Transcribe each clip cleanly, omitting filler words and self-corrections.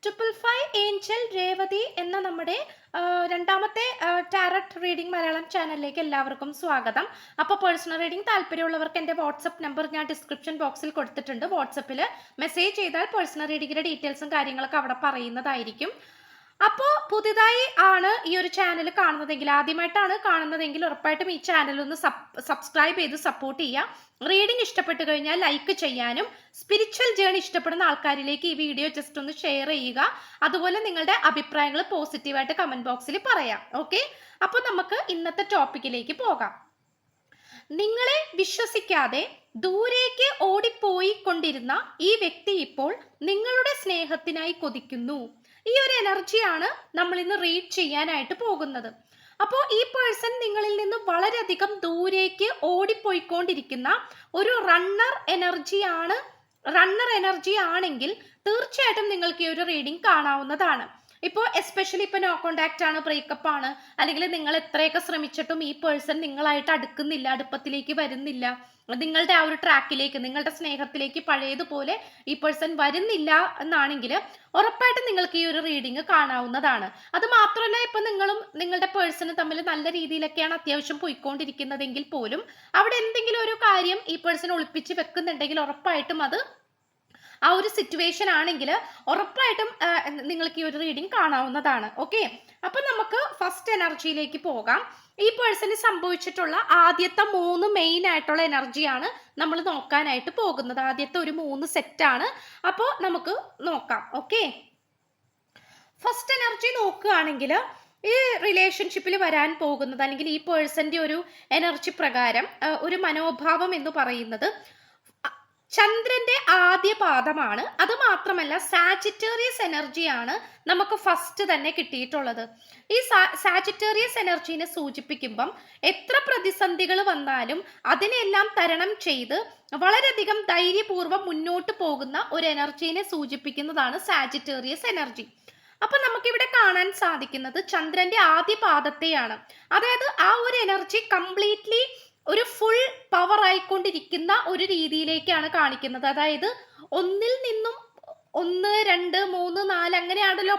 555 Angel Revathi എന്ന നമ്മുടെ രണ്ടാമത്തെ ടാരറ്റ് റീഡിംഗ് മലയാളം ചാനലിലേക്ക് എല്ലാവർക്കും സ്വാഗതം. അപ്പോൾ പേഴ്സണൽ റീഡിംഗ് താല്പര്യമുള്ളവർക്ക് എൻ്റെ വാട്സപ്പ് നമ്പർ ഞാൻ ഡിസ്ക്രിപ്ഷൻ ബോക്സിൽ കൊടുത്തിട്ടുണ്ട്. വാട്സപ്പിൽ മെസ്സേജ് ചെയ്താൽ പേഴ്സണൽ റീഡിങ്ങിൻ്റെ ഡീറ്റെയിൽസും കാര്യങ്ങളൊക്കെ അവിടെ പറയുന്നതായിരിക്കും. അപ്പോൾ പുതിയതായി ആണ് ഈ ഒരു ചാനൽ കാണുന്നതെങ്കിൽ, ആദ്യമായിട്ടാണ് കാണുന്നതെങ്കിൽ ഉറപ്പായിട്ടും ഈ ചാനൽ ഒന്ന് സബ്സ്ക്രൈബ് ചെയ്ത് സപ്പോർട്ട് ചെയ്യുക. റീഡിംഗ് ഇഷ്ടപ്പെട്ടു കഴിഞ്ഞാൽ ലൈക്ക് ചെയ്യാനും, സ്പിരിച്വൽ ജേണി ഇഷ്ടപ്പെടുന്ന ആൾക്കാരിലേക്ക് ഈ വീഡിയോ ജസ്റ്റ് ഒന്ന് ഷെയർ ചെയ്യുക. അതുപോലെ നിങ്ങളുടെ അഭിപ്രായങ്ങൾ പോസിറ്റീവായിട്ട് കമന്റ് ബോക്സിൽ പറയാം. ഓക്കെ, അപ്പോൾ നമുക്ക് ഇന്നത്തെ ടോപ്പിക്കിലേക്ക് പോകാം. നിങ്ങളെ വിശ്വസിക്കാതെ ദൂരേക്ക് ഓടിപ്പോയി കൊണ്ടിരുന്ന ഈ വ്യക്തി ഇപ്പോൾ നിങ്ങളുടെ സ്നേഹത്തിനായി കൊതിക്കുന്നു. ഈ ഒരു എനർജിയാണ് നമ്മൾ ഇന്ന് റീഡ് ചെയ്യാനായിട്ട് പോകുന്നത്. അപ്പോൾ ഈ പേഴ്സൺ നിങ്ങളിൽ നിന്ന് വളരെയധികം ദൂരേക്ക് ഓടിപ്പോയിക്കൊണ്ടിരിക്കുന്ന ഒരു റണ്ണർ എനർജി ആണെങ്കിൽ തീർച്ചയായിട്ടും നിങ്ങൾക്ക് ഈ ഒരു റീഡിംഗ് കാണാവുന്നതാണ്. ഇപ്പോൾ എസ്പെഷ്യലി ഇപ്പോൾ നോ കോണ്ടാക്റ്റ് ആണ്, ബ്രേക്കപ്പ് ആണ്, അല്ലെങ്കിൽ നിങ്ങൾ എത്രയൊക്കെ ശ്രമിച്ചിട്ടും ഈ പേഴ്സൺ നിങ്ങളായിട്ട് അടുക്കുന്നില്ല, അടുപ്പത്തിലേക്ക് വരുന്നില്ല, നിങ്ങളുടെ ആ ഒരു ട്രാക്കിലേക്ക്, നിങ്ങളുടെ സ്നേഹത്തിലേക്ക് പഴയതുപോലെ ഈ പേഴ്സൺ വരുന്നില്ല എന്നാണെങ്കിൽ ഉറപ്പായിട്ടും നിങ്ങൾക്ക് ഈ ഒരു റീഡിംഗ് കാണാവുന്നതാണ്. അത് മാത്രമല്ല, ഇപ്പൊ നിങ്ങളും നിങ്ങളുടെ പേഴ്സണും തമ്മിൽ നല്ല രീതിയിലൊക്കെയാണ് അത്യാവശ്യം പോയിക്കൊണ്ടിരിക്കുന്നതെങ്കിൽ പോലും അവിടെ എന്തെങ്കിലും ഒരു കാര്യം ഈ പേഴ്സൺ ഒളിപ്പിച്ച് വെക്കുന്നുണ്ടെങ്കിൽ ഉറപ്പായിട്ടും അത് ആ ഒരു സിറ്റുവേഷൻ ആണെങ്കിൽ ഉറപ്പായിട്ടും നിങ്ങൾക്ക് ഈ ഒരു റീഡിംഗ് കാണാവുന്നതാണ്. ഓക്കെ, അപ്പൊ നമുക്ക് ഫസ്റ്റ് എനർജിയിലേക്ക് പോകാം. ഈ പേഴ്സണിന് സംഭവിച്ചിട്ടുള്ള ആദ്യത്തെ 3 മെയിൻ ആയിട്ടുള്ള എനർജിയാണ് നമ്മൾ നോക്കാനായിട്ട് പോകുന്നത്. ആദ്യത്തെ ഒരു 3 സെറ്റാണ്. അപ്പോൾ നമുക്ക് നോക്കാം. ഓക്കെ, ഫസ്റ്റ് എനർജി നോക്കുകയാണെങ്കിൽ ഈ റിലേഷൻഷിപ്പിൽ വരാൻ പോകുന്നത്, അല്ലെങ്കിൽ ഈ പേഴ്സന്റെ ഒരു എനർജി പ്രകാരം ഒരു മനോഭാവം എന്ന് പറയുന്നത് ചന്ദ്രന്റെ ആദ്യ പാദമാണ്. അത് മാത്രമല്ല സാജിറ്റേറിയസ് എനർജിയാണ് നമുക്ക് ഫസ്റ്റ് തന്നെ കിട്ടിയിട്ടുള്ളത്. ഈ സാജിറ്റേറിയസ് എനർജീനെ സൂചിപ്പിക്കുമ്പം എത്ര പ്രതിസന്ധികൾ വന്നാലും അതിനെല്ലാം തരണം ചെയ്ത് വളരെയധികം ധൈര്യപൂർവ്വം മുന്നോട്ട് പോകുന്ന ഒരു എനർജീനെ സൂചിപ്പിക്കുന്നതാണ് സാജിറ്റേറിയസ് എനർജി. അപ്പൊ നമുക്കിവിടെ കാണാൻ സാധിക്കുന്നത് ചന്ദ്രന്റെ ആദ്യ പാദത്തെയാണ്. അതായത് ആ ഒരു എനർജി കംപ്ലീറ്റ്ലി ഒരു ഫുൾ പവർ ആയിക്കൊണ്ടിരിക്കുന്ന ഒരു രീതിയിലേക്കാണ് കാണിക്കുന്നത്. അതായത് ഒന്നിൽ നിന്നും 1, 2, 3, 4 അങ്ങനെയാണല്ലോ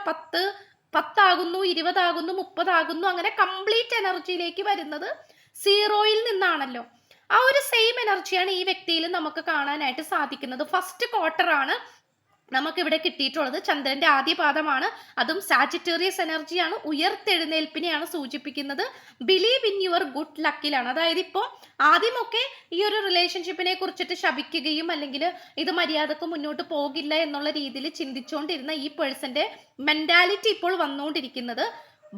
10 ആകുന്നു, 20 ആകുന്നു, 30 ആകുന്നു, അങ്ങനെ കംപ്ലീറ്റ് എനർജിയിലേക്ക് വരുന്നത് 0യിൽ നിന്നാണല്ലോ. ആ ഒരു സെയിം എനർജിയാണ് ഈ വ്യക്തിയിൽ നമുക്ക് കാണാനായിട്ട് സാധിക്കുന്നത്. ഫസ്റ്റ് ക്വാർട്ടർ ആണ് നമുക്കിവിടെ കിട്ടിയിട്ടുള്ളത്. ചന്ദ്രന്റെ ആദ്യ പാദമാണ്, അതും സാജിറ്റേറിയസ് എനർജിയാണ്, ഉയർത്തെഴുന്നേൽപ്പിനെയാണ് സൂചിപ്പിക്കുന്നത്. ബിലീവ് ഇൻ യുവർ ഗുഡ് ലക്കിലാണ്. അതായത് ഇപ്പോൾ ആദ്യമൊക്കെ ഈ ഒരു റിലേഷൻഷിപ്പിനെ കുറിച്ചിട്ട് ശപിക്കുകയും അല്ലെങ്കിൽ ഇത് മര്യാദക്ക് മുന്നോട്ട് പോകില്ല എന്നുള്ള രീതിയിൽ ചിന്തിച്ചുകൊണ്ടിരുന്ന ഈ പേഴ്സന്റെ മെന്റാലിറ്റി ഇപ്പോൾ വന്നുകൊണ്ടിരിക്കുന്നത്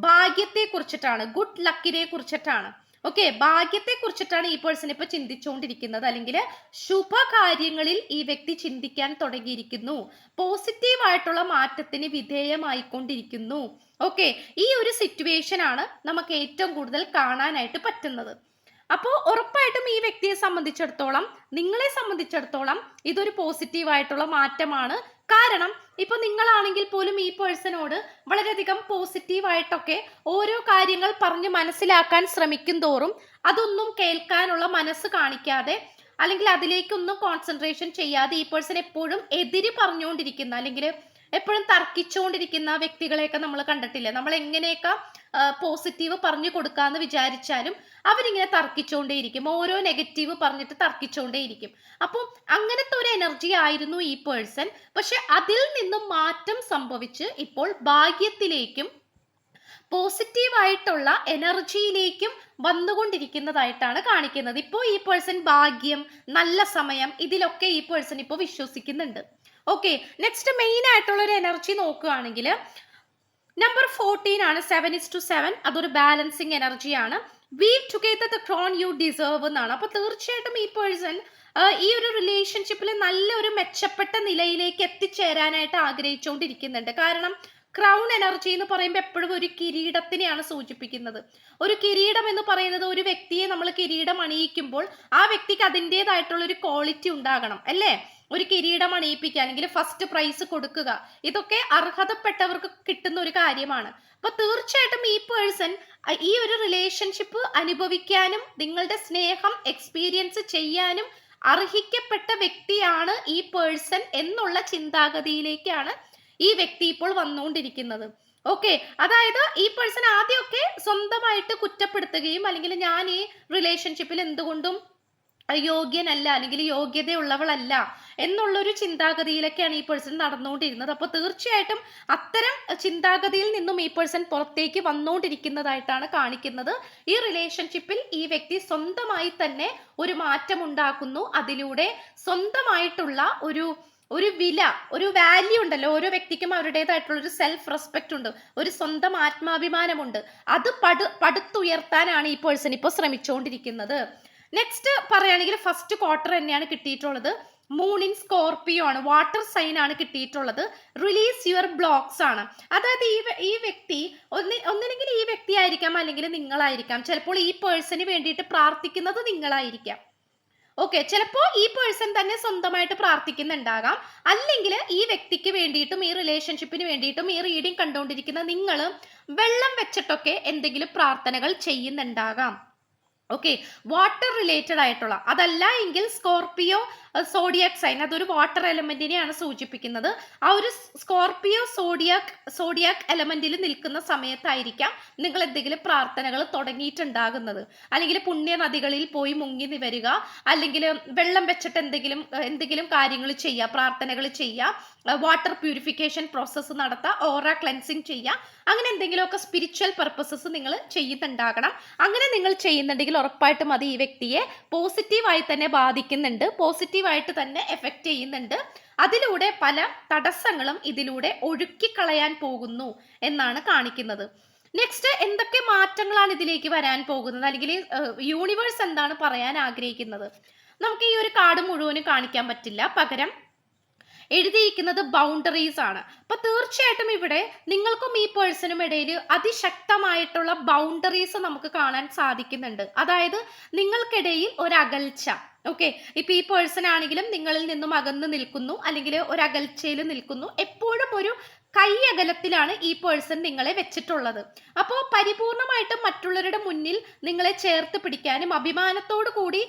ഭാഗ്യത്തെ കുറിച്ചിട്ടാണ്, ഗുഡ് ലക്കിനെ കുറിച്ചിട്ടാണ്. ഓക്കെ, ഭാഗ്യത്തെ കുറിച്ചിട്ടാണ് ഈ പേഴ്സൺ ഇപ്പൊ ചിന്തിച്ചുകൊണ്ടിരിക്കുന്നത്, അല്ലെങ്കിൽ ശുഭകാര്യങ്ങളിൽ ഈ വ്യക്തി ചിന്തിക്കാൻ തുടങ്ങിയിരിക്കുന്നു, പോസിറ്റീവ് ആയിട്ടുള്ള മാറ്റത്തിന് വിധേയമായിക്കൊണ്ടിരിക്കുന്നു. ഓക്കെ, ഈ ഒരു സിറ്റുവേഷൻ ആണ് നമുക്ക് ഏറ്റവും കൂടുതൽ കാണാനായിട്ട് പറ്റുന്നത്. അപ്പോൾ ഉറപ്പായിട്ടും ഈ വ്യക്തിയെ സംബന്ധിച്ചിടത്തോളം, നിങ്ങളെ സംബന്ധിച്ചിടത്തോളം ഇതൊരു പോസിറ്റീവ് ആയിട്ടുള്ള മാറ്റമാണ്. കാരണം ഇപ്പൊ നിങ്ങളാണെങ്കിൽ പോലും ഈ പേഴ്സണോട് വളരെയധികം പോസിറ്റീവായിട്ടൊക്കെ ഓരോ കാര്യങ്ങൾ പറഞ്ഞ് മനസ്സിലാക്കാൻ ശ്രമിക്കും തോറും അതൊന്നും കേൾക്കാനുള്ള മനസ്സ് കാണിക്കാതെ, അല്ലെങ്കിൽ അതിലേക്കൊന്നും കോൺസെൻട്രേഷൻ ചെയ്യാതെ ഈ പേഴ്സൺ എപ്പോഴും എതിര് പറഞ്ഞുകൊണ്ടിരിക്കുന്ന, അല്ലെങ്കിൽ എപ്പോഴും തർക്കിച്ചുകൊണ്ടിരിക്കുന്ന വ്യക്തികളെയൊക്കെ നമ്മൾ കണ്ടിട്ടില്ല. നമ്മൾ എങ്ങനെയൊക്കെ പോസിറ്റീവ് പറഞ്ഞു കൊടുക്കാന്ന് വിചാരിച്ചാലും അവരിങ്ങനെ തർക്കിച്ചുകൊണ്ടേയിരിക്കും, ഓരോ നെഗറ്റീവ് പറഞ്ഞിട്ട് തർക്കിച്ചുകൊണ്ടേയിരിക്കും. അപ്പോൾ അങ്ങനത്തെ ഒരു എനർജി ആയിരുന്നു ഈ പേഴ്സൺ. പക്ഷെ അതിൽ നിന്നും മാറ്റം സംഭവിച്ച് ഇപ്പോൾ ഭാഗ്യത്തിലേക്കും പോസിറ്റീവായിട്ടുള്ള എനർജിയിലേക്കും വന്നുകൊണ്ടിരിക്കുന്നതായിട്ടാണ് കാണിക്കുന്നത്. ഇപ്പോൾ ഈ പേഴ്സൺ ഭാഗ്യം, നല്ല സമയം, ഇതിലൊക്കെ ഈ പേഴ്സൺ ഇപ്പോൾ വിശ്വസിക്കുന്നുണ്ട്. ഓക്കെ, നെക്സ്റ്റ് മെയിൻ ആയിട്ടുള്ള ഒരു എനർജി നോക്കുകയാണെങ്കിൽ നമ്പർ 14 ആണ്, 7:7. അതൊരു ബാലൻസിങ് എനർജിയാണ്. Weave together the crown you deserve എന്നാണ്. അപ്പൊ തീർച്ചയായിട്ടും ഈ പേഴ്സൺ ഈ ഒരു റിലേഷൻഷിപ്പിൽ നല്ലൊരു മെച്ചപ്പെട്ട നിലയിലേക്ക് എത്തിച്ചേരാനായിട്ട് ആഗ്രഹിച്ചുകൊണ്ടിരിക്കുന്നുണ്ട്. കാരണം ക്രൗൺ എനർജി എന്ന് പറയുമ്പോൾ എപ്പോഴും ഒരു കിരീടത്തിനെയാണ് സൂചിപ്പിക്കുന്നത്. ഒരു കിരീടം എന്ന് പറയുന്നത്, ഒരു വ്യക്തിയെ നമ്മൾ കിരീടം അണിയിക്കുമ്പോൾ ആ വ്യക്തിക്ക് അതിൻ്റെതായിട്ടുള്ള ഒരു ക്വാളിറ്റി ഉണ്ടാകണം, അല്ലേ? ഒരു കിരീടം അണിയിപ്പിക്കുകയാണെങ്കിൽ ഫസ്റ്റ് പ്രൈസ് കൊടുക്കുക, ഇതൊക്കെ അർഹതപ്പെട്ടവർക്ക് കിട്ടുന്ന ഒരു കാര്യമാണ്. അപ്പൊ തീർച്ചയായിട്ടും ഈ പേഴ്സൺ ഈ ഒരു റിലേഷൻഷിപ്പ് അനുഭവിക്കാനും നിങ്ങളുടെ സ്നേഹം എക്സ്പീരിയൻസ് ചെയ്യാനും അർഹിക്കപ്പെട്ട വ്യക്തിയാണ് ഈ പേഴ്സൺ എന്നുള്ള ചിന്താഗതിയിലേക്കാണ് ഈ വ്യക്തി ഇപ്പോൾ വന്നുകൊണ്ടിരിക്കുന്നത്. ഓക്കെ, അതായത് ഈ പേഴ്സൺ ആദ്യമൊക്കെ സ്വന്തമായിട്ട് കുറ്റപ്പെടുത്തുകയും അല്ലെങ്കിൽ ഞാൻ ഈ റിലേഷൻഷിപ്പിൽ എന്തുകൊണ്ടും യോഗ്യനല്ല അല്ലെങ്കിൽ യോഗ്യതയുള്ളവളല്ല എന്നുള്ളൊരു ചിന്താഗതിയിലൊക്കെയാണ് ഈ പേഴ്സൺ നടന്നുകൊണ്ടിരുന്നത്. അപ്പോൾ തീർച്ചയായിട്ടും അത്തരം ചിന്താഗതിയിൽ നിന്നും ഈ പേഴ്സൺ പുറത്തേക്ക് വന്നുകൊണ്ടിരിക്കുന്നതായിട്ടാണ് കാണിക്കുന്നത്. ഈ റിലേഷൻഷിപ്പിൽ ഈ വ്യക്തി സ്വന്തമായി തന്നെ ഒരു മാറ്റം ഉണ്ടാക്കുന്നു. അതിലൂടെ സ്വന്തമായിട്ടുള്ള ഒരു വില, ഒരു വാല്യൂ ഉണ്ടല്ലോ, ഓരോ വ്യക്തിക്കും അവരുടേതായിട്ടുള്ള ഒരു സെൽഫ് റെസ്പെക്ട് ഉണ്ട്, ഒരു സ്വന്തം ആത്മാഭിമാനമുണ്ട്. അത് പടുത്തുയർത്താനാണ് ഈ പേഴ്സൺ ഇപ്പോൾ ശ്രമിച്ചുകൊണ്ടിരിക്കുന്നത്. നെക്സ്റ്റ് പറയുകയാണെങ്കിൽ ഫസ്റ്റ് ക്വാർട്ടർ തന്നെയാണ് കിട്ടിയിട്ടുള്ളത്. മൂൺ ഇൻ സ്കോർപിയോ ആണ്, വാട്ടർ സൈൻ ആണ് കിട്ടിയിട്ടുള്ളത്. റിലീസ് യുവർ ബ്ലോക്സ് ആണ്. അതായത് ഈ വ്യക്തി ഒന്നില്ലെങ്കിൽ ഈ വ്യക്തി ആയിരിക്കാം അല്ലെങ്കിൽ നിങ്ങളായിരിക്കാം. ചിലപ്പോൾ ഈ പേഴ്സണിന് വേണ്ടിയിട്ട് പ്രാർത്ഥിക്കുന്നത് നിങ്ങളായിരിക്കാം. ഓക്കെ, ചിലപ്പോൾ ഈ പേഴ്സൺ തന്നെ സ്വന്തമായിട്ട് പ്രാർത്ഥിക്കുന്നുണ്ടാകാം, അല്ലെങ്കിൽ ഈ വ്യക്തിക്ക് വേണ്ടിയിട്ടും ഈ റിലേഷൻഷിപ്പിന് വേണ്ടിയിട്ടും ഈ റീഡിംഗ് കണ്ടുകൊണ്ടിരിക്കുന്ന നിങ്ങൾ വെള്ളം വെച്ചിട്ടൊക്കെ എന്തെങ്കിലും പ്രാർത്ഥനകൾ ചെയ്യുന്നുണ്ടാകാം. ഓക്കെ, വാട്ടർ റിലേറ്റഡ് ആയിട്ടുള്ള, അതല്ല എങ്കിൽ സ്കോർപിയോ സോഡിയാക് സൈൻ, അതൊരു വാട്ടർ എലമെന്റിനെയാണ് സൂചിപ്പിക്കുന്നത്. ആ ഒരു സ്കോർപിയോ സോഡിയാക് എലമെന്റിൽ നിൽക്കുന്ന സമയത്തായിരിക്കാം നിങ്ങൾ എന്തെങ്കിലും പ്രാർത്ഥനകൾ തുടങ്ങിയിട്ടുണ്ടാകുന്നത്. അല്ലെങ്കിൽ പുണ്യ നദികളിൽ പോയി മുങ്ങി നിവരുക, അല്ലെങ്കിൽ വെള്ളം വെച്ചിട്ട് എന്തെങ്കിലും കാര്യങ്ങൾ ചെയ്യുക, പ്രാർത്ഥനകൾ ചെയ്യുക, വാട്ടർ പ്യൂരിഫിക്കേഷൻ പ്രോസസ്സ് നടത്തുക, ഓറ ക്ലെൻസിങ് ചെയ്യുക, അങ്ങനെ എന്തെങ്കിലുമൊക്കെ സ്പിരിച്വൽ പർപ്പസസ് നിങ്ങൾ ചെയ്യുന്നുണ്ടാകണം. അങ്ങനെ നിങ്ങൾ ചെയ്യുന്നുണ്ടെങ്കിൽ ഉറപ്പായിട്ടും അത് ഈ വ്യക്തിയെ പോസിറ്റീവായി തന്നെ ബാധിക്കുന്നുണ്ട്, പോസിറ്റീവായിട്ട് തന്നെ എഫക്റ്റ് ചെയ്യുന്നുണ്ട്. അതിലൂടെ പല തടസ്സങ്ങളും ഇതിലൂടെ ഒഴുക്കിക്കളയാൻ പോകുന്നു എന്നാണ് കാണിക്കുന്നത്. നെക്സ്റ്റ്, എന്തൊക്കെ മാറ്റങ്ങളാണ് ഇതിലേക്ക് വരാൻ പോകുന്നത്, അല്ലെങ്കിൽ യൂണിവേഴ്സ് എന്താണ് പറയാൻ ആഗ്രഹിക്കുന്നത്? നമുക്ക് ഈ ഒരു കാർഡ് മുഴുവനും കാണിക്കാൻ പറ്റില്ല, പകരം എഴുതിയിരിക്കുന്നത് ബൗണ്ടറീസ് ആണ്. അപ്പൊ തീർച്ചയായിട്ടും ഇവിടെ നിങ്ങൾക്കും ഈ പേഴ്സണും ഇടയിൽ അതിശക്തമായിട്ടുള്ള ബൗണ്ടറീസ് നമുക്ക് കാണാൻ സാധിക്കുന്നുണ്ട്. അതായത് നിങ്ങൾക്കിടയിൽ ഒരു അകൽച്ച. ഓക്കെ, ഇപ്പൊ ഈ പേഴ്സൺ ആണെങ്കിലും നിങ്ങളിൽ നിന്നും അകന്ന് നിൽക്കുന്നു, അല്ലെങ്കിൽ ഒരു അകൽച്ചയിൽ നിൽക്കുന്നു. എപ്പോഴും ഒരു കൈ അകലത്തിലാണ് ഈ പേഴ്സൺ നിങ്ങളെ വെച്ചിട്ടുള്ളത്. അപ്പോൾ പരിപൂർണമായിട്ടും മറ്റുള്ളവരുടെ മുന്നിൽ നിങ്ങളെ ചേർത്ത് പിടിക്കാനും അഭിമാനത്തോടു കൂടി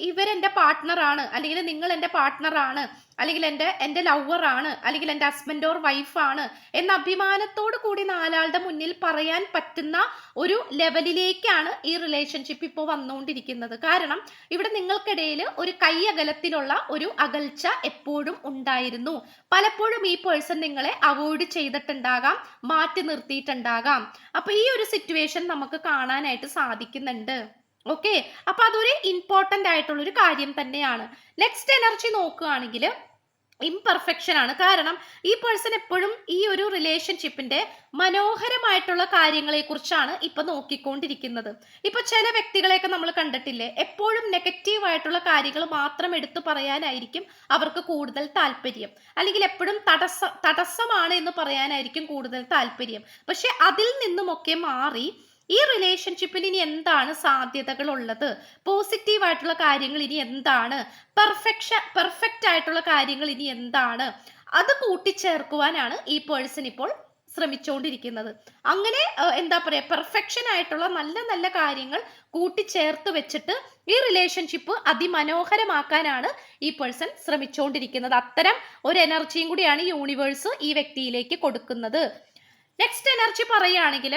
ഇവരെന്റെ പാർട്ട്ണറാണ്, അല്ലെങ്കിൽ നിങ്ങൾ എൻ്റെ പാർട്ട്ണറാണ്, അല്ലെങ്കിൽ എൻ്റെ ലവറാണ്, അല്ലെങ്കിൽ എൻ്റെ ഹസ്ബൻഡ് ഓർ വൈഫാണ് എന്ന അഭിമാനത്തോടു കൂടി നാലാളുടെ മുന്നിൽ പറയാൻ പറ്റുന്ന ഒരു ലെവലിലേക്കാണ് ഈ റിലേഷൻഷിപ്പ് ഇപ്പോൾ വന്നുകൊണ്ടിരിക്കുന്നത്. കാരണം ഇവിടെ നിങ്ങൾക്കിടയിൽ ഒരു കൈ അകലത്തിലുള്ള ഒരു അകൽച്ച എപ്പോഴും ഉണ്ടായിരുന്നു. പലപ്പോഴും ഈ പേഴ്സൺ നിങ്ങളെ അവോയ്ഡ് ചെയ്തിട്ടുണ്ടാകാം, മാറ്റി നിർത്തിയിട്ടുണ്ടാകാം. അപ്പൊ ഈ ഒരു സിറ്റുവേഷൻ നമുക്ക് കാണാനായിട്ട് സാധിക്കുന്നുണ്ട്. ഓക്കെ, അപ്പൊ അതൊരു ഇമ്പോർട്ടന്റ് ആയിട്ടുള്ള ഒരു കാര്യം തന്നെയാണ്. നെക്സ്റ്റ് എനർജി നോക്കുകയാണെങ്കിൽ ഇംപെർഫെക്ഷൻ ആണ്. കാരണം ഈ പേഴ്സൺ എപ്പോഴും ഈ ഒരു റിലേഷൻഷിപ്പിന്റെ മനോഹരമായിട്ടുള്ള കാര്യങ്ങളെ കുറിച്ചാണ് ഇപ്പൊ നോക്കിക്കൊണ്ടിരിക്കുന്നത്. ഇപ്പൊ ചില വ്യക്തികളെയൊക്കെ നമ്മൾ കണ്ടിട്ടില്ലേ, എപ്പോഴും നെഗറ്റീവ് ആയിട്ടുള്ള കാര്യങ്ങൾ മാത്രം എടുത്തു പറയാനായിരിക്കും അവർക്ക് കൂടുതൽ താല്പര്യം, അല്ലെങ്കിൽ എപ്പോഴും തടസ്സമാണ് എന്ന് പറയാനായിരിക്കും കൂടുതൽ താല്പര്യം. പക്ഷെ അതിൽ നിന്നുമൊക്കെ മാറി ഈ റിലേഷൻഷിപ്പിൽ ഇനി എന്താണ് സാധ്യതകൾ ഉള്ളത്, പോസിറ്റീവ് ആയിട്ടുള്ള കാര്യങ്ങൾ ഇനി എന്താണ്, പെർഫെക്റ്റ് ആയിട്ടുള്ള കാര്യങ്ങൾ ഇനി എന്താണ്, അത് കൂട്ടിച്ചേർക്കുവാനാണ് ഈ പേഴ്സൺ ഇപ്പോൾ ശ്രമിച്ചുകൊണ്ടിരിക്കുന്നത്. അങ്ങനെ എന്താ പറയുക, പെർഫെക്ഷൻ ആയിട്ടുള്ള നല്ല നല്ല കാര്യങ്ങൾ കൂട്ടിച്ചേർത്ത് വെച്ചിട്ട് ഈ റിലേഷൻഷിപ്പ് അതിമനോഹരമാക്കാനാണ് ഈ പേഴ്സൺ ശ്രമിച്ചുകൊണ്ടിരിക്കുന്നത്. അത്തരം ഒരു എനർജിയും കൂടിയാണ് യൂണിവേഴ്സ് ഈ വ്യക്തിയിലേക്ക് കൊടുക്കുന്നത്. നെക്സ്റ്റ് എനർജി പറയുകയാണെങ്കിൽ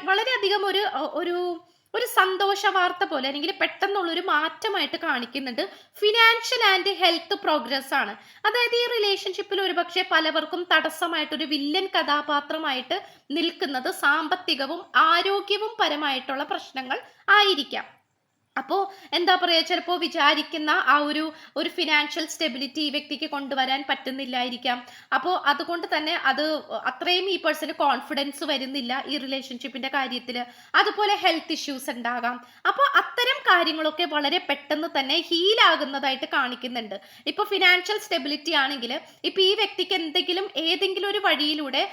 വളരെയധികം ഒരു സന്തോഷ വാർത്ത പോലെ, അല്ലെങ്കിൽ പെട്ടെന്നുള്ളൊരു മാറ്റമായിട്ട് കാണിക്കുന്നുണ്ട്. ഫിനാൻഷ്യൽ ആൻഡ് ഹെൽത്ത് പ്രോഗ്രസ് ആണ്. അതായത് ഈ റിലേഷൻഷിപ്പിൽ ഒരുപക്ഷെ പലവർക്കും തടസ്സമായിട്ടൊരു വില്ലൻ കഥാപാത്രമായിട്ട് നിൽക്കുന്നത് സാമ്പത്തികവും ആരോഗ്യവും പരമായിട്ടുള്ള പ്രശ്നങ്ങൾ ആയിരിക്കാം. അപ്പോൾ എന്താ പറയുക, ചിലപ്പോൾ വിചാരിക്കുന്ന ആ ഒരു ഫിനാൻഷ്യൽ സ്റ്റെബിലിറ്റി ഈ വ്യക്തിക്ക് കൊണ്ടുവരാൻ പറ്റുന്നില്ലായിരിക്കാം. അപ്പോൾ അതുകൊണ്ട് തന്നെ അത് അത്രയും ഈ പേഴ്സണ് കോൺഫിഡൻസ് വരുന്നില്ല ഈ റിലേഷൻഷിപ്പിന്റെ കാര്യത്തിൽ. അതുപോലെ ഹെൽത്ത് ഇഷ്യൂസ് ഉണ്ടാകാം. അപ്പോൾ അത്തരം കാര്യങ്ങളൊക്കെ വളരെ പെട്ടെന്ന് തന്നെ ഹീലാകുന്നതായിട്ട് കാണിക്കുന്നുണ്ട്. ഇപ്പോൾ ഫിനാൻഷ്യൽ സ്റ്റെബിലിറ്റി ആണെങ്കിൽ ഇപ്പൊ ഈ വ്യക്തിക്ക് ഏതെങ്കിലും ഒരു വഴിയിലൂടെ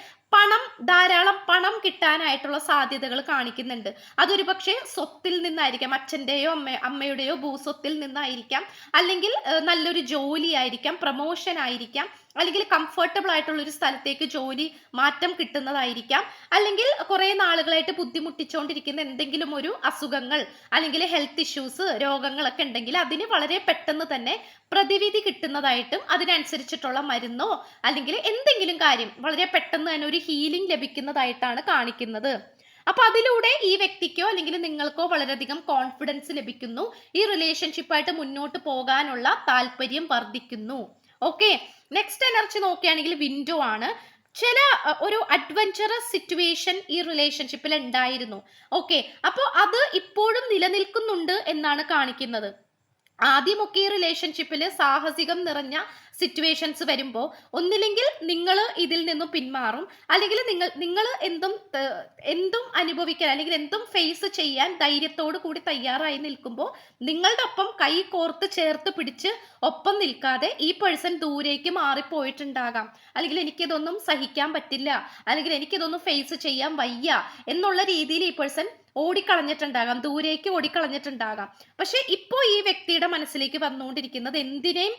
ധാരാളം പണം കിട്ടാനായിട്ടുള്ള സാധ്യതകൾ കാണിക്കുന്നുണ്ട്. അതൊരു പക്ഷേ സ്വത്തിൽ നിന്നായിരിക്കാം, അച്ഛൻ്റെയോ അമ്മയുടെയോ ഭൂസ്വത്തിൽ നിന്നായിരിക്കാം, അല്ലെങ്കിൽ നല്ലൊരു ജോലി ആയിരിക്കാം, പ്രൊമോഷൻ ആയിരിക്കാം, അല്ലെങ്കിൽ കംഫർട്ടബിൾ ആയിട്ടുള്ള ഒരു സ്ഥലത്തേക്ക് ജോലി മാറ്റം കിട്ടുന്നതായിരിക്കാം. അല്ലെങ്കിൽ കുറെ നാളുകളായിട്ട് ബുദ്ധിമുട്ടിച്ചുകൊണ്ടിരിക്കുന്ന എന്തെങ്കിലും ഒരു അസുഖങ്ങൾ അല്ലെങ്കിൽ ഹെൽത്ത് ഇഷ്യൂസ് രോഗങ്ങളൊക്കെ ഉണ്ടെങ്കിൽ അതിന് വളരെ പെട്ടെന്ന് തന്നെ പ്രതിവിധി കിട്ടുന്നതായിട്ടും അതിനനുസരിച്ചിട്ടുള്ള മരുന്നോ അല്ലെങ്കിൽ എന്തെങ്കിലും കാര്യം വളരെ പെട്ടെന്ന് തന്നെ ഒരു ഹീലിംഗ് ലഭിക്കുന്നതായിട്ടാണ് കാണിക്കുന്നത്. അപ്പൊ അതിലൂടെ ഈ വ്യക്തിക്കോ അല്ലെങ്കിൽ നിങ്ങൾക്കോ വളരെയധികം കോൺഫിഡൻസ് ലഭിക്കുന്നു. ഈ റിലേഷൻഷിപ്പായിട്ട് മുന്നോട്ട് പോകാനുള്ള താല്പര്യം വർദ്ധിക്കുന്നു. ഓക്കെ, നെക്സ്റ്റ് എനർജി നോക്കുകയാണെങ്കിൽ വിൻഡോ ആണ്. ചില ഒരു അഡ്വഞ്ചറസ് സിറ്റുവേഷൻ ഈ റിലേഷൻഷിപ്പിൽ ഉണ്ടായിരുന്നു. ഓക്കെ, അപ്പോൾ അത് ഇപ്പോഴും നിലനിൽക്കുന്നുണ്ട് എന്നാണ് കാണിക്കുന്നത്. ആദ്യമൊക്കെ ഈ റിലേഷൻഷിപ്പിൽ സാഹസികം നിറഞ്ഞ സിറ്റുവേഷൻസ് വരുമ്പോൾ ഒന്നില്ലെങ്കിൽ നിങ്ങൾ ഇതിൽ നിന്നും പിന്മാറും, അല്ലെങ്കിൽ നിങ്ങൾ എന്തും അനുഭവിക്കാൻ അല്ലെങ്കിൽ എന്തും ഫേസ് ചെയ്യാൻ ധൈര്യത്തോടു കൂടി തയ്യാറായി നിൽക്കുമ്പോൾ നിങ്ങളുടെ ഒപ്പം കൈ കോർത്ത് ചേർത്ത് പിടിച്ച് ഒപ്പം നിൽക്കാതെ ഈ പേഴ്സൺ ദൂരേക്ക് മാറിപ്പോയിട്ടുണ്ടാകാം. അല്ലെങ്കിൽ എനിക്കിതൊന്നും സഹിക്കാൻ പറ്റില്ല, അല്ലെങ്കിൽ എനിക്കിതൊന്നും ഫേസ് ചെയ്യാൻ വയ്യ എന്നുള്ള രീതിയിൽ ഈ പേഴ്സൺ ഓടിക്കളഞ്ഞിട്ടുണ്ടാകാം, ദൂരേക്ക് ഓടിക്കളഞ്ഞിട്ടുണ്ടാകാം. പക്ഷെ ഇപ്പോൾ ഈ വ്യക്തിയുടെ മനസ്സിലേക്ക് വന്നുകൊണ്ടിരിക്കുന്നത് എന്തിനേയും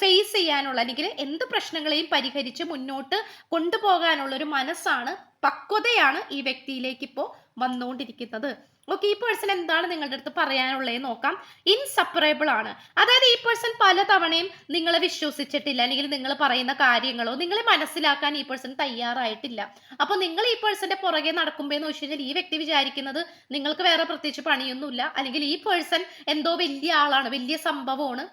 ഫേസ് ചെയ്യാനുള്ള അല്ലെങ്കിൽ എന്ത് പ്രശ്നങ്ങളെയും പരിഹരിച്ച് മുന്നോട്ട് കൊണ്ടുപോകാനുള്ള ഒരു മനസ്സാണ്, പക്വതയാണ് ഈ വ്യക്തിയിലേക്ക് ഇപ്പോൾ വന്നുകൊണ്ടിരിക്കുന്നത്. ഓക്കെ, ഈ പേഴ്സൺ എന്താണ് നിങ്ങളുടെ അടുത്ത് പറയാനുള്ളത് നോക്കാം. ഇൻസപ്പറേബിൾ ആണ്. അതായത് ഈ പേഴ്സൺ പല തവണയും നിങ്ങളെ വിശ്വസിച്ചിട്ടില്ല, അല്ലെങ്കിൽ നിങ്ങൾ പറയുന്ന കാര്യങ്ങളോ നിങ്ങളെ മനസ്സിലാക്കാൻ ഈ പേഴ്സൺ തയ്യാറായിട്ടില്ല. അപ്പൊ നിങ്ങൾ ഈ പേഴ്സന്റെ പുറകെ നടക്കുമ്പോ എന്ന് വെച്ച് കഴിഞ്ഞാൽ ഈ വ്യക്തി വിചാരിക്കുന്നത് നിങ്ങൾക്ക് വേറെ പ്രത്യേകിച്ച് പണിയൊന്നുമില്ല, അല്ലെങ്കിൽ ഈ പേഴ്സൺ എന്തോ വലിയ ആളാണ്, വലിയ സംഭവമാണ്.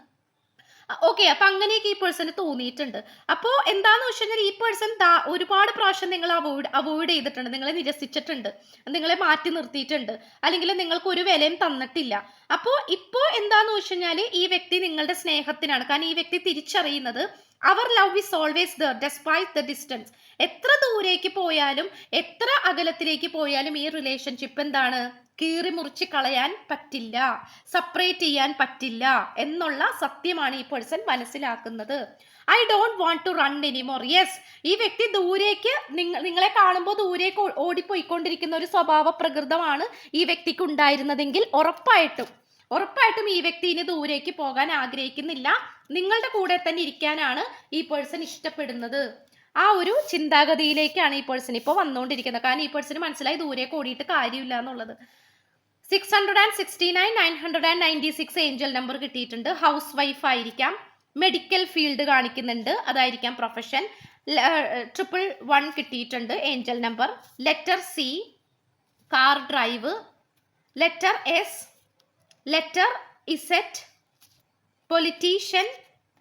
ഓക്കെ, അപ്പൊ അങ്ങനെയൊക്കെ ഈ പേഴ്സണ് തോന്നിയിട്ടുണ്ട്. അപ്പോൾ എന്താന്ന് വെച്ച് കഴിഞ്ഞാൽ ഈ പേഴ്സൺ ഒരുപാട് പ്രാവശ്യം നിങ്ങൾ അവോയ്ഡ് ചെയ്തിട്ടുണ്ട്, നിങ്ങളെ നിരസിച്ചിട്ടുണ്ട്, നിങ്ങളെ മാറ്റി നിർത്തിയിട്ടുണ്ട്, അല്ലെങ്കിൽ നിങ്ങൾക്ക് ഒരു വിലയും തന്നിട്ടില്ല. അപ്പോൾ ഇപ്പോൾ എന്താന്ന് വെച്ച് കഴിഞ്ഞാൽ ഈ വ്യക്തി നിങ്ങളുടെ സ്നേഹത്തിനാണ്. കാരണം ഈ വ്യക്തി തിരിച്ചറിയുന്നത് അവർ love is always there despite the distance. എത്ര ദൂരേക്ക് പോയാലും എത്ര അകലത്തിലേക്ക് പോയാലും ഈ റിലേഷൻഷിപ്പ് എന്താണ്, കീറി മുറിച്ച് കളയാൻ പറ്റില്ല, സെപ്പറേറ്റ് ചെയ്യാൻ പറ്റില്ല എന്നുള്ള സത്യമാണ് ഈ പേഴ്സൺ മനസ്സിലാക്കുന്നത്. I don't want to run anymore. Yes, ഈ വ്യക്തി ദൂരേക്ക് നിങ്ങളെ കാണുമ്പോൾ ദൂരേക്ക് ഓടിപ്പോയിക്കൊണ്ടിരിക്കുന്ന ഒരു സ്വഭാവ പ്രകൃതമാണ് ഈ വ്യക്തിക്ക് ഉണ്ടായിരുന്നതെങ്കിൽ ഉറപ്പായിട്ടും ഈ വ്യക്തി ഇനി ദൂരേക്ക് പോകാൻ ആഗ്രഹിക്കുന്നില്ല. നിങ്ങളുടെ കൂടെ തന്നെ ഇരിക്കാനാണ് ഈ പേഴ്സൺ ഇഷ്ടപ്പെടുന്നത്. ആ ഒരു ചിന്താഗതിയിലേക്കാണ് ഈ പേഴ്സൺ ഇപ്പോൾ വന്നുകൊണ്ടിരിക്കുന്നത്. കാരണം ഈ പേഴ്സൺ മനസ്സിലായി ദൂരേക്ക് ഓടിയിട്ട് കാര്യമില്ല എന്നുള്ളത്. 669 996 ഏഞ്ചൽ നമ്പർ കിട്ടിയിട്ടുണ്ട്. ഹൗസ് വൈഫ് ആയിരിക്കാം, മെഡിക്കൽ ഫീൽഡ് കാണിക്കുന്നുണ്ട്, അതായിരിക്കാം പ്രൊഫഷൻ. 111 കിട്ടിയിട്ടുണ്ട് angel number. Letter C, car drive. Letter S, letter Z, politician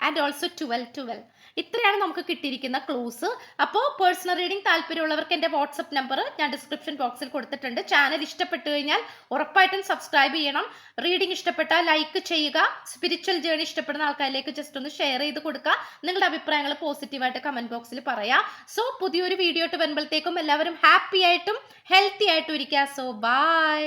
and also 1212. ഇത്രയാണ് നമുക്ക് കിട്ടിയിരിക്കുന്ന ക്ലൂസ്. അപ്പോൾ പേഴ്സണൽ റീഡിംഗ് താല്പര്യമുള്ളവർക്ക് എൻ്റെ വാട്സപ്പ് നമ്പർ ഞാൻ ഡിസ്ക്രിപ്ഷൻ ബോക്സിൽ കൊടുത്തിട്ടുണ്ട്. ചാനൽ ഇഷ്ടപ്പെട്ടു കഴിഞ്ഞാൽ ഉറപ്പായിട്ടും സബ്സ്ക്രൈബ് ചെയ്യണം. റീഡിംഗ് ഇഷ്ടപ്പെട്ടാൽ ലൈക്ക് ചെയ്യുക. സ്പിരിച്വൽ ജേർണി ഇഷ്ടപ്പെടുന്ന ആൾക്കാരിലേക്ക് ജസ്റ്റ് ഒന്ന് ഷെയർ ചെയ്ത് കൊടുക്കുക. നിങ്ങളുടെ അഭിപ്രായങ്ങൾ പോസിറ്റീവായിട്ട് കമന്റ് ബോക്സിൽ പറയാം. സോ പുതിയൊരു വീഡിയോ ആയിട്ട് വരുമ്പോഴത്തേക്കും എല്ലാവരും ഹാപ്പി ആയിട്ടും ഹെൽത്തി ആയിട്ടും ഇരിക്കുക. So by.